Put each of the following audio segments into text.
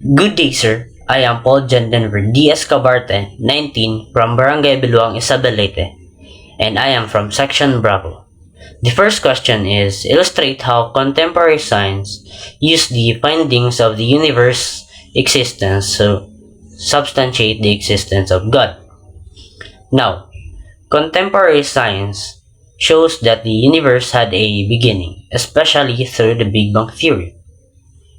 Good day, sir. I am Paul John Denver D. Escabarte, 19, from Barangay Biluang, Isabel, Leyte, and I am from Section Bravo. The first question is, illustrate how contemporary science use the findings of the universe existence to substantiate the existence of God. Now, contemporary science shows that the universe had a beginning, especially through the Big Bang theory,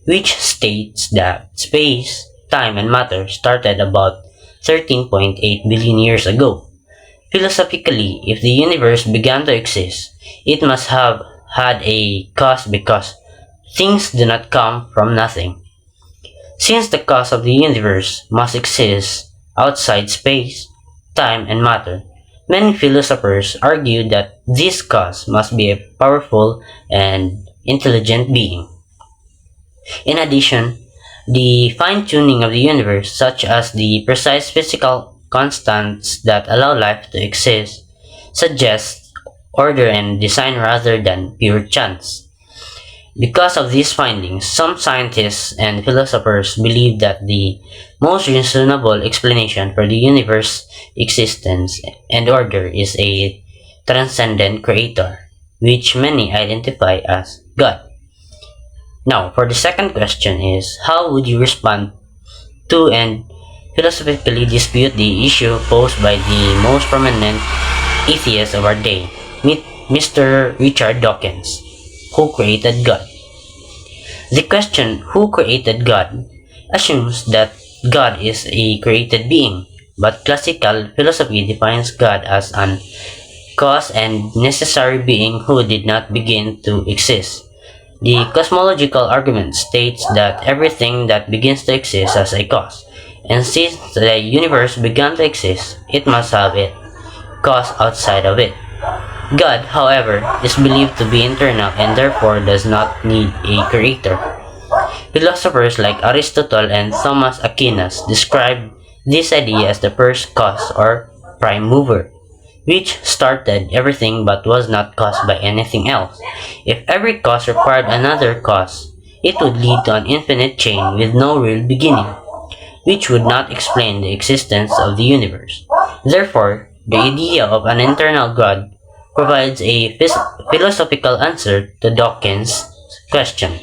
which states that space, time, and matter started about 13.8 billion years ago. Philosophically, if the universe began to exist, it must have had a cause because things do not come from nothing. Since the cause of the universe must exist outside space, time, and matter, many philosophers argue that this cause must be a powerful and intelligent being. In addition, the fine-tuning of the universe, such as the precise physical constants that allow life to exist, suggests order and design rather than pure chance. Because of these findings, some scientists and philosophers believe that the most reasonable explanation for the universe's existence and order is a transcendent creator, which many identify as God. Now, for the second question is, how would you respond to and philosophically dispute the issue posed by the most prominent atheist of our day, Mr. Richard Dawkins, who created God? The question, who created God, assumes that God is a created being, but classical philosophy defines God as an cause and necessary being who did not begin to exist. The cosmological argument states that everything that begins to exist has a cause, and since the universe began to exist, it must have a cause outside of it. God, however, is believed to be eternal and therefore does not need a creator. Philosophers like Aristotle and Thomas Aquinas describe this idea as the first cause or prime mover, which started everything but was not caused by anything else. If every cause required another cause, it would lead to an infinite chain with no real beginning, which would not explain the existence of the universe. Therefore, the idea of an eternal God provides a philosophical answer to Dawkins' question.